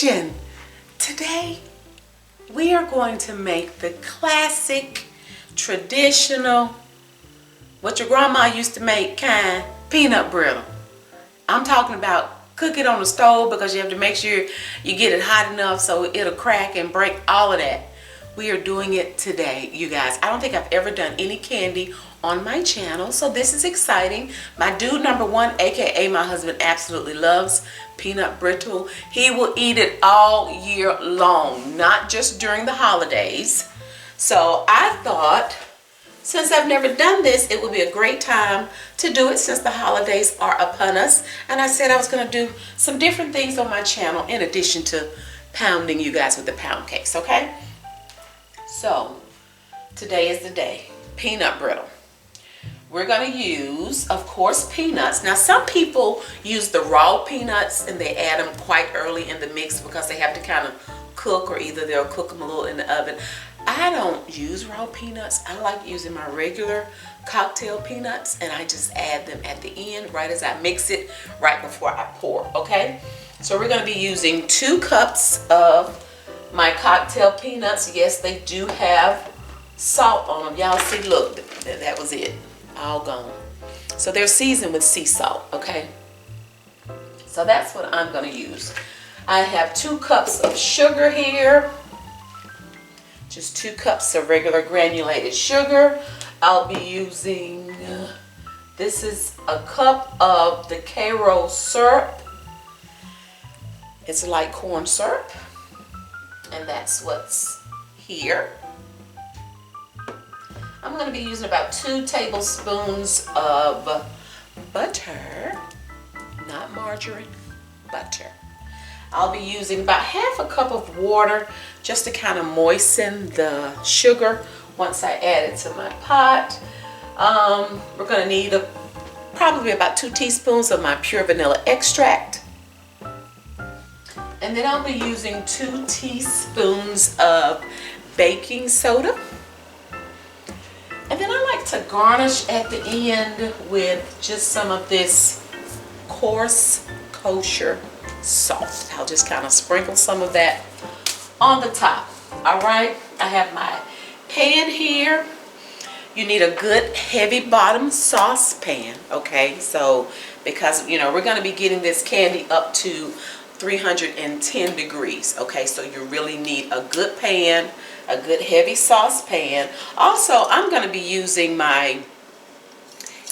kitchen. Today we are going to make the classic, traditional, what your grandma used to make kind, peanut brittle. I'm talking about cook it on the stove because you have to make sure you get it hot enough so it'll crack and break, all of that. We are doing it today, you guys. I don't think I've ever done any candy on my channel, so this is exciting. My dude number one, aka my husband, absolutely loves peanut brittle. He will eat it all year long, not just during the holidays. So I thought, since I've never done this, it would be a great time to do it since the holidays are upon us. And I said I was going to do some different things on my channel in addition to pounding you guys with the pound cakes, okay? So today is the day. Peanut brittle. We're going to use, of course, peanuts. Now some people use the raw peanuts and they add them quite early in the mix because they have to kind of cook, or either they'll cook them a little in the oven. I don't use raw peanuts. I like using my regular cocktail peanuts, and I just add them at the end right as I mix it, right before I pour, okay? So we're going to be using 2 cups of my cocktail peanuts. Yes, they do have salt on them. Y'all see, look, that was it, all gone. So they're seasoned with sea salt, okay? So that's what I'm going to use. I have 2 cups of sugar here. Just 2 cups of regular granulated sugar. I'll be using, this is a cup of the Karo syrup. It's like corn syrup. And that's what's here. I'm going to be using about 2 tablespoons of butter, not margarine, butter. I'll be using about half a cup of water just to kind of moisten the sugar once I add it to my pot. We're going to need probably about 2 teaspoons of my pure vanilla extract. And then I'll be using 2 teaspoons of baking soda. And then I like to garnish at the end with just some of this coarse kosher salt. I'll just kind of sprinkle some of that on the top. All right, I have my pan here. You need a good heavy bottom saucepan, okay? So because, you know, we're going to be getting this candy up to 310 degrees, okay? So you really need a good pan, a good heavy saucepan. Also, I'm going to be using my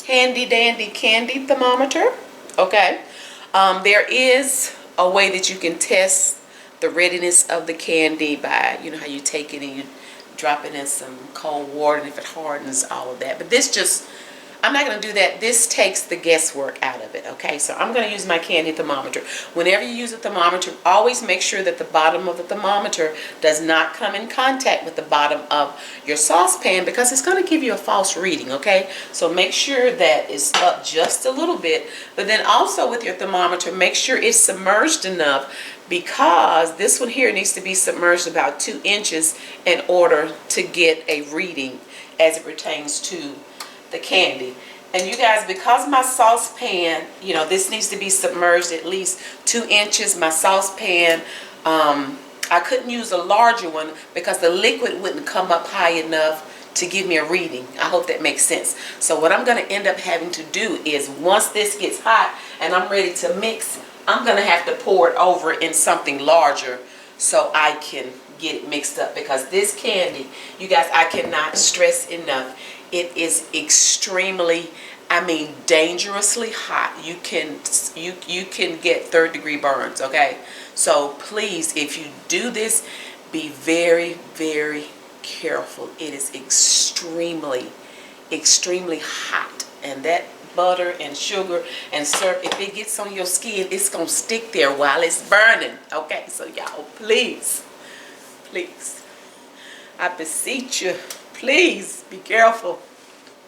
handy dandy candy thermometer, okay? There is a way that you can test the readiness of the candy by, you know how you take it and you drop it in some cold water, and if it hardens, all of that. But this just, I'm not going to do that. This takes the guesswork out of it, okay? So I'm going to use my candy thermometer. Whenever you use a thermometer, always make sure that the bottom of the thermometer does not come in contact with the bottom of your saucepan, because it's going to give you a false reading, okay? So make sure that it's up just a little bit. But then also with your thermometer, make sure it's submerged enough, because this one here needs to be submerged about 2 inches in order to get a reading as it pertains to the candy. And you guys, because my saucepan, you know, this needs to be submerged at least 2 inches. My saucepan, I couldn't use a larger one because the liquid wouldn't come up high enough to give me a reading. I hope that makes sense. So what I'm going to end up having to do is, once this gets hot and I'm ready to mix, I'm going to have to pour it over in something larger so I can get it mixed up. Because this candy, you guys, I cannot stress enough, it is extremely, I mean dangerously hot. You can get 3rd degree burns, okay? So please, if you do this, be very, very careful. It is extremely, extremely hot. And that butter and sugar and syrup, if it gets on your skin, it's gonna stick there while it's burning, okay? So y'all, please, please, I beseech you, please be careful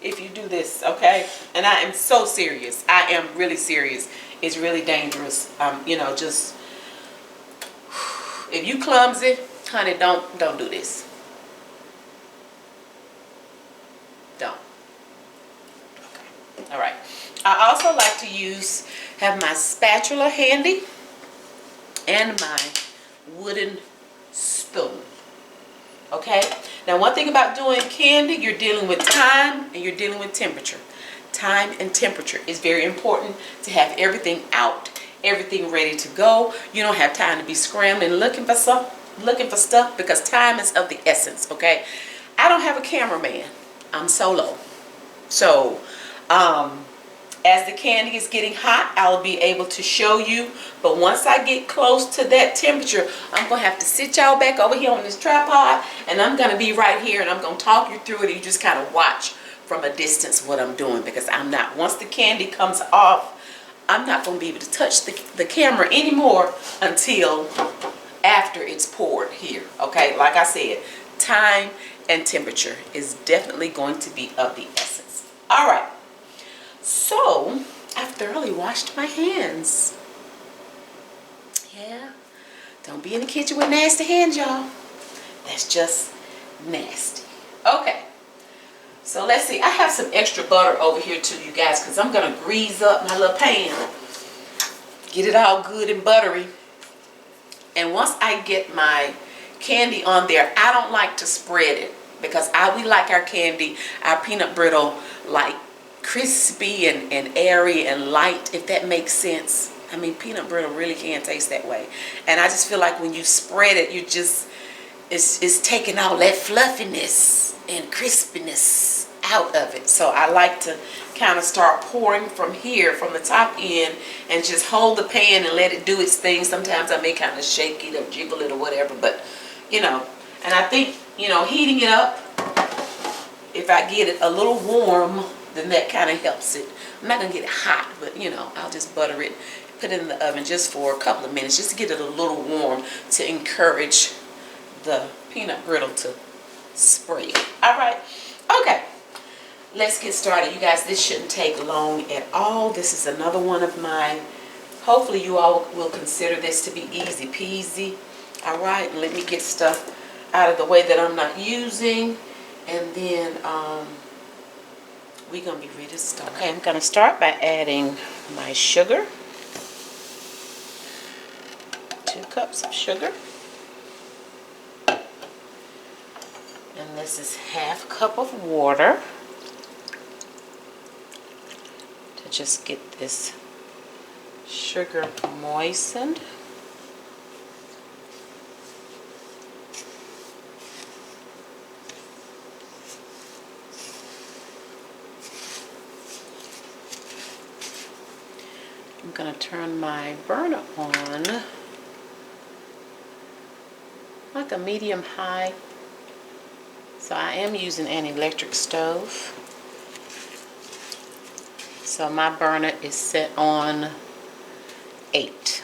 if you do this, okay? And I am so serious. I am really serious. It's really dangerous. You know, just, if you clumsy, honey, don't do this. Don't. Okay. All right. I also like to have my spatula handy and my wooden spoon. Okay? Now, one thing about doing candy, you're dealing with time and you're dealing with temperature. Time and temperature is very important to have everything out, everything ready to go. You don't have time to be scrambling looking for stuff because time is of the essence. Okay? I don't have a cameraman. I'm solo. So, as the candy is getting hot, I'll be able to show you. But once I get close to that temperature, I'm going to have to sit y'all back over here on this tripod. And I'm going to be right here and I'm going to talk you through it. And you just kind of watch from a distance what I'm doing. Because I'm not, once the candy comes off, I'm not going to be able to touch the camera anymore until after it's poured here. Okay, like I said, time and temperature is definitely going to be of the essence. All right. So, I've thoroughly washed my hands. Yeah, don't be in the kitchen with nasty hands, y'all. That's just nasty. Okay, so let's see. I have some extra butter over here too, you guys, because I'm going to grease up my little pan. Get it all good and buttery. And once I get my candy on there, I don't like to spread it because we like our candy, our peanut brittle, like crispy and airy and light, if that makes sense. I mean, peanut brittle really can taste that way. And I just feel like when you spread it, you just, it's taking all that fluffiness and crispiness out of it. So I like to kind of start pouring from here, from the top end, and just hold the pan and let it do its thing. Sometimes I may kind of shake it or jiggle it or whatever, but, you know, and I think, you know, heating it up, if I get it a little warm, then that kind of helps it. I'm not going to get it hot, but, you know, I'll just butter it, put it in the oven just for a couple of minutes, just to get it a little warm to encourage the peanut brittle to spread. All right. Okay. Let's get started. You guys, this shouldn't take long at all. This is another one of my, hopefully you all will consider this to be easy peasy. All right. And let me get stuff out of the way that I'm not using. And then, we're going to be ready to start. Okay, I'm going to start by adding my sugar. 2 cups of sugar. And this is ½ cup of water. To just get this sugar moistened. I'm going to turn my burner on like a medium high. So I am using an electric stove. So my burner is set on 8.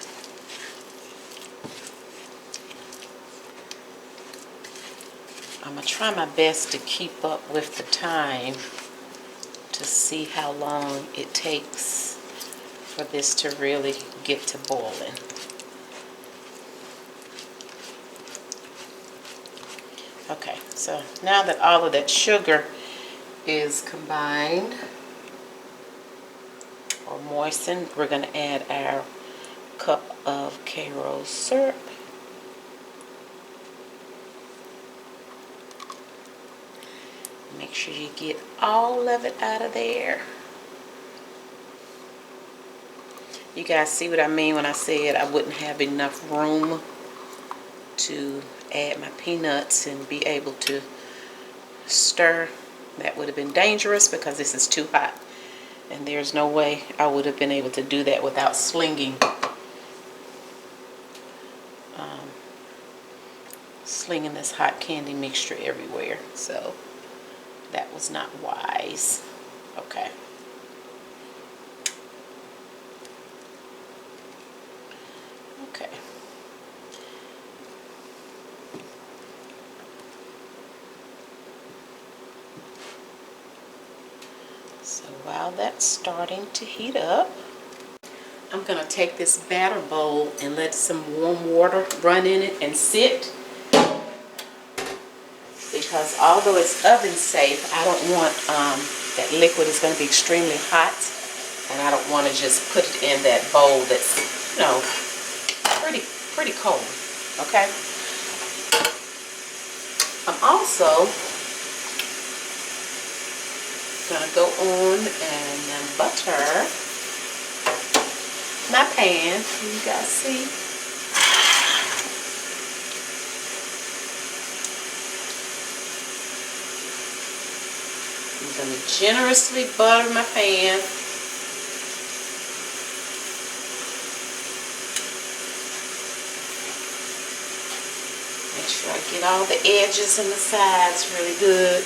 I'm going to try my best to keep up with the time to see how long it takes for this to really get to boiling. Okay, so now that all of that sugar is combined or moistened, we're going to add our cup of Karo syrup. Make sure you get all of it out of there. You guys see what I mean when I said I wouldn't have enough room to add my peanuts and be able to stir? That would have been dangerous because this is too hot. And there's no way I would have been able to do that without slinging this hot candy mixture everywhere. So that was not wise. Okay. Okay. So while that's starting to heat up, I'm going to take this batter bowl and let some warm water run in it and sit. Because although it's oven safe, I don't want that liquid is going to be extremely hot. And I don't want to just put it in that bowl that's, you know, pretty cold. Okay. I'm also gonna go on and butter my pan. You guys see? I'm gonna generously butter my pan. Make sure I get all the edges and the sides really good.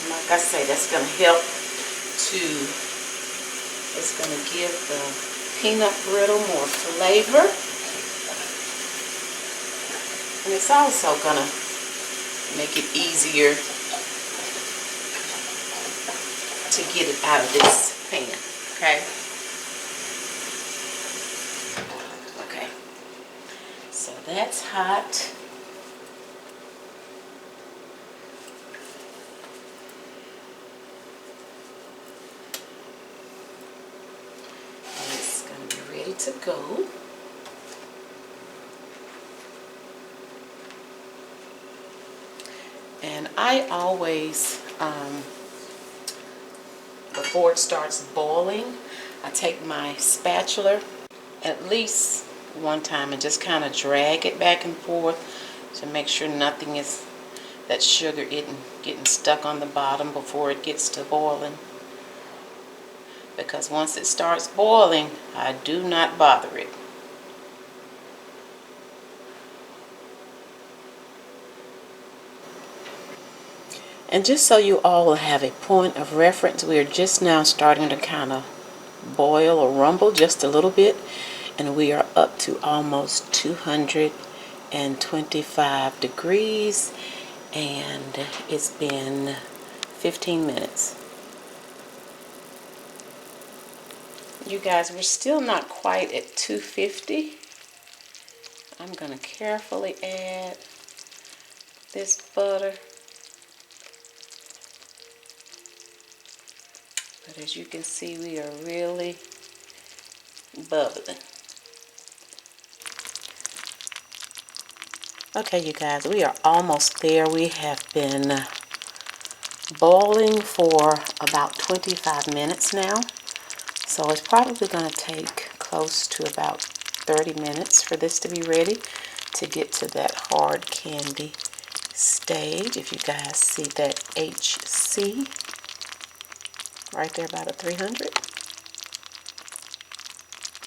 And like I say, that's going to help it's going to give the peanut brittle more flavor. And it's also going to make it easier to get it out of this pan, okay? Okay, so that's hot. And it's going to be ready to go. And I always, before it starts boiling, I take my spatula at least one time and just kind of drag it back and forth to make sure nothing is, that sugar isn't getting stuck on the bottom before it gets to boiling. Because once it starts boiling, I do not bother it. And just so you all will have a point of reference, we are just now starting to kind of boil or rumble just a little bit, and we are up to almost 225 degrees, and it's been 15 minutes. You guys, we're still not quite at 250. I'm going to carefully add this butter. But as you can see, we are really bubbling. Okay, you guys, we are almost there. We have been boiling for about 25 minutes now. So it's probably going to take close to about 30 minutes for this to be ready to get to that hard candy stage. If you guys see that HC right there, about a 300.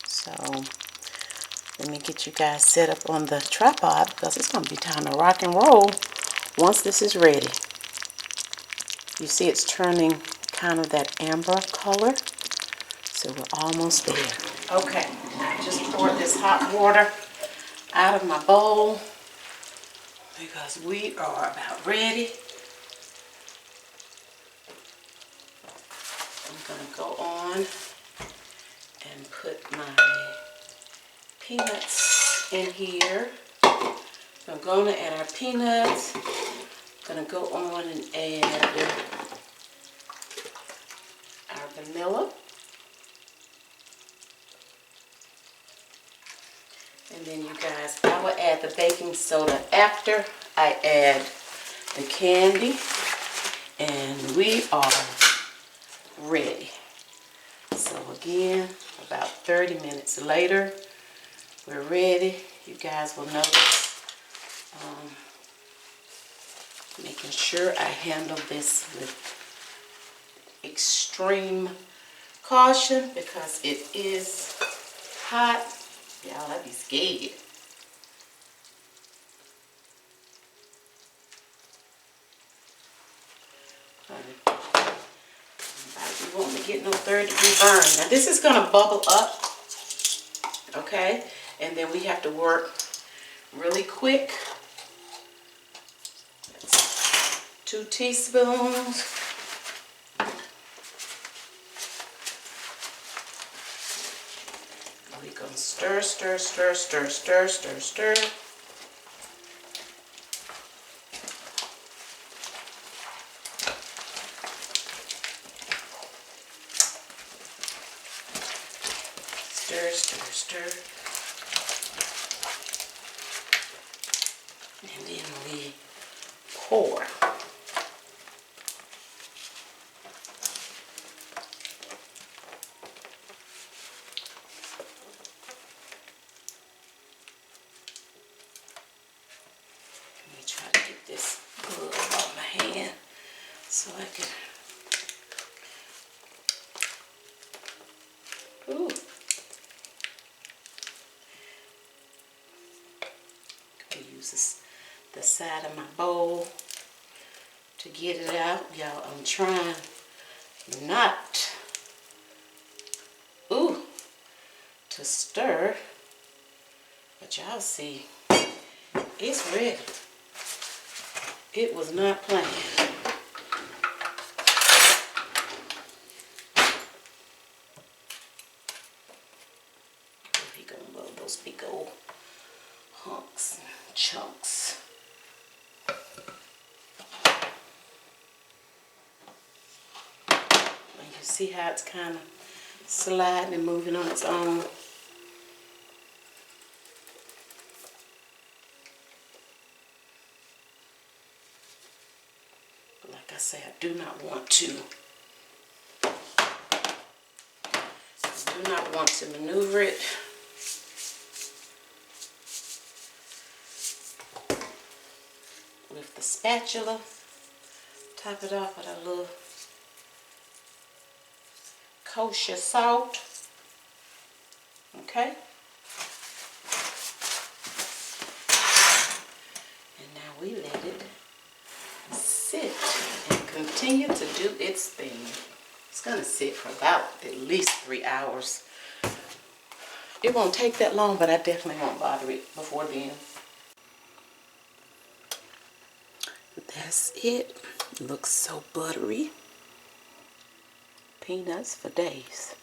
So let me get you guys set up on the tripod because it's going to be time to rock and roll once this is ready. You see it's turning kind of that amber color. So we're almost there. Okay, I just poured this hot water out of my bowl because we are about ready. I'm going to go on and put my peanuts in here. So I'm going to add our peanuts. I'm going to go on and add our vanilla. And then you guys, I will add the baking soda after I add the candy. And we are ready. So again, about 30 minutes later, we're ready. You guys will notice, making sure I handle this with extreme caution because it is hot. Y'all, I'd be scared. You won't be getting no 3rd-degree burn. Now this is going to bubble up, okay? And then we have to work really quick. That's 2 teaspoons. We're going to stir, stir, stir, stir, stir, stir, stir. Stir, stir, stir. And then we pour. Let me try to get this glove off my hand so I can. Ooh. I use the side of my bowl to get it out. Y'all, I'm trying not to stir, but y'all see it's ready. It was not playing. He gonna love those big old hunks and chunks. And you see how it's kind of sliding and moving on its own. Like I say, I do not want to maneuver it. With the spatula, top it off with a little kosher salt. Okay. And now we let it sit and continue to do its thing. It's gonna sit for about at least 3 hours. It won't take that long, but I definitely won't bother it before then. That's it. Looks so buttery. Peanuts for days.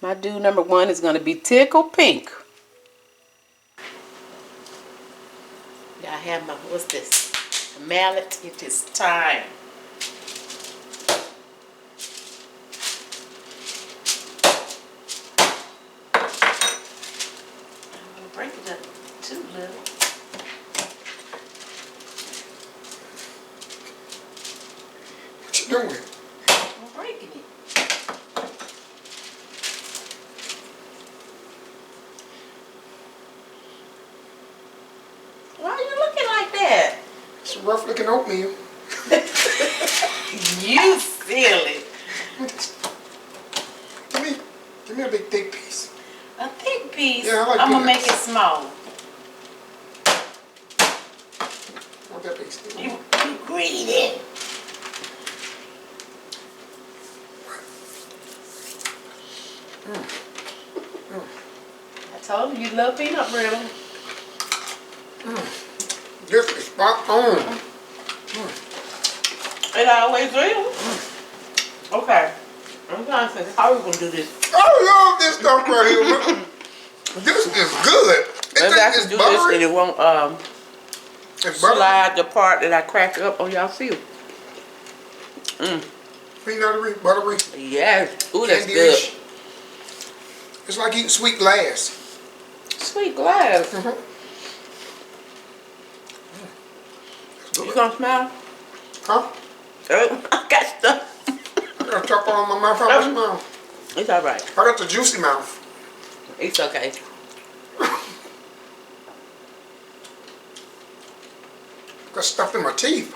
My dude number 1 is gonna be tickled pink. I have my, what's this? A mallet. It is time. I'm gonna break it up too little. What you doing? I'm breaking it. Why are you looking like that? It's a rough looking oatmeal. You silly. Give me a big thick piece. A thick piece? Yeah, I like I'm going to peanuts. make it small. I want that big stick. You greedy. I told you love peanut brittle. This is spot on. It always is. Okay. I'm trying to think how we're going to do this. I love this stuff right here. Look. This is good. Maybe I can do this and it won't it's buttery. slide the part that I cracked up on y'all feel. Peanuttery, buttery. Yes. Ooh, that's Candy-ish. good. It's like eating sweet glass. Sweet glass. You gonna smile? Huh? Oh, I got stuff. I got chocolate on my mouth. How much mouth? It's alright. I got the juicy mouth. It's okay. Got stuff in my teeth.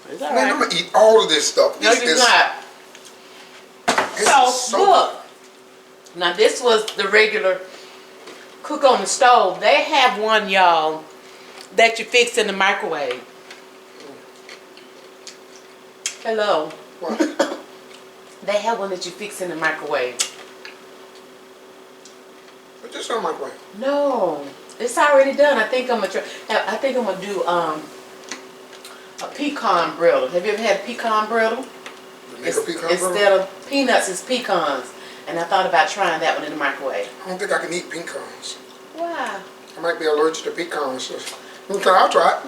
It's Man, I'm alright. gonna eat all of this stuff. No, This you're is, not. it's So, look. Now, this was the regular cook on the stove. They have one, y'all, that you fix in the microwave. Hello. What? They have one that you fix in the microwave. Put this on my way. No, it's already done. I think I'm gonna try. I think I'm gonna do a pecan brittle. Have you ever had pecan brittle? Instead of peanuts, it's pecans. And I thought about trying that one in the microwave. I don't think I can eat pecans. Why? I might be allergic to pecans. So. Okay, I'll try it.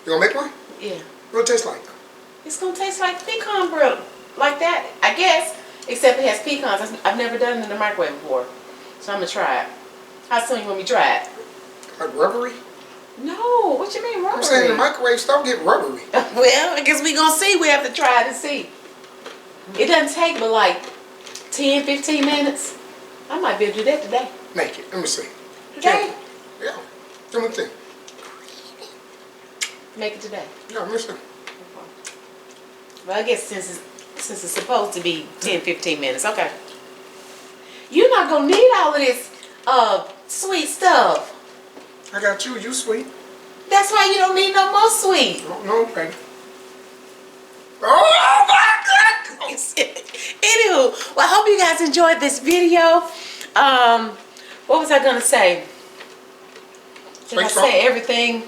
You gonna make one? Yeah. What it taste like? It's gonna taste like pecan brittle. like that, I guess. Except it has pecans. I've never done it in the microwave before. So I'm going to try it. How soon you want me to try it? Like rubbery? No, what you mean rubbery? I'm saying the microwave stuff get rubbery. Well, I guess we going to see. We have to try it and see. It doesn't take but like 10, 15 minutes. I might be able to do that today. Make it. Let me see. Today? Yeah. Let me see. Make it today. Yeah, let me see. Well, I guess since it's supposed to be 10, 15 minutes. Okay. You're not going to need all of this sweet stuff. I got you. You sweet. That's why you don't need no more sweet. No, baby. Oh my God! Anywho, well, I hope you guys enjoyed this video. What was I gonna say? Did I say everything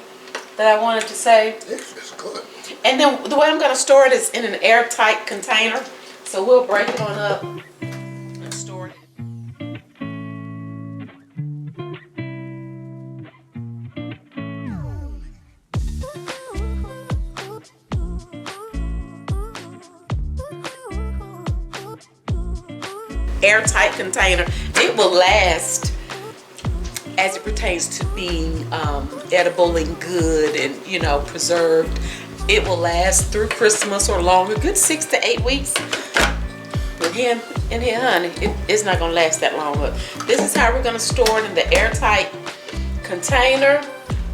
that I wanted to say? It's good. And then the way I'm gonna store it is in an airtight container. So we'll break it on up and store it. Airtight container. It will last as it pertains to being edible and good and, you know, preserved. It will last through Christmas or longer, good 6 to 8 weeks. With him in here, honey, it's not gonna last that long. But this is how we're gonna store it in the airtight container.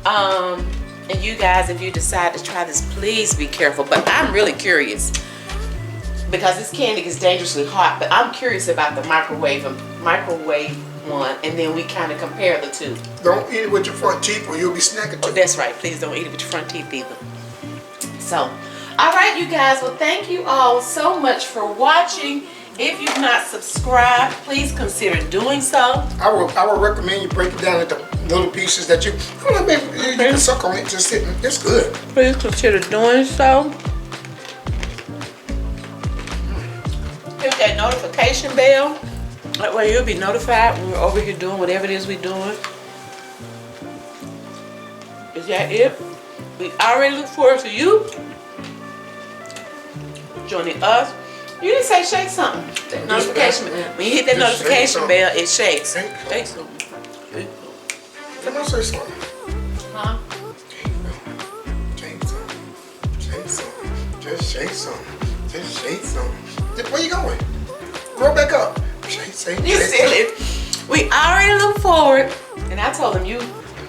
And you guys, if you decide to try this, please be careful. But I'm really curious, because this candy is dangerously hot, but I'm curious about the microwave one, and then we kind of compare the two. Don't eat it with your front teeth or you'll be snacking Oh, too. that's right. Please don't eat it with your front teeth either. So, all right, you guys. Well, thank you all so much for watching. If you've not subscribed, please consider doing so. I would recommend you break it down into little pieces that you can suck on it, just sitting. It's good. Please consider doing so. Hit that notification bell. That way you'll be notified when we're over here doing whatever it is we're doing. Is that it? We already look forward to you joining us. You didn't say shake something. That notification. When you hit that notification bell, it shakes. Shake something. Come on, say something. Huh? Shake something. Shake something. Just shake something. Just shake something. Where you going? Grow back up. Shake. You silly. We already look forward. And I told them you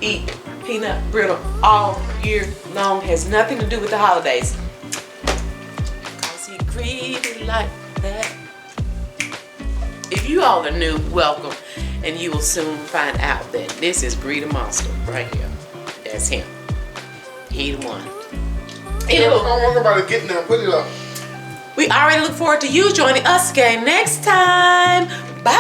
eat peanut brittle all year long. Has nothing to do with the holidays. Cause he greedy like that. If you all are new, welcome. And you will soon find out that this is Breeder Monster right here. That's him. He the one. I don't want nobody getting there. Put it up. We already look forward to you joining us again next time. Bye.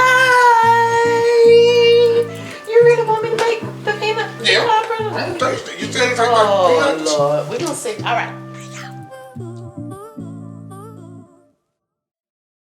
You really want me to make the peanut? Yeah. I'm thirsty. You said it's like Oh, peanuts. Lord. We're going to see. All right.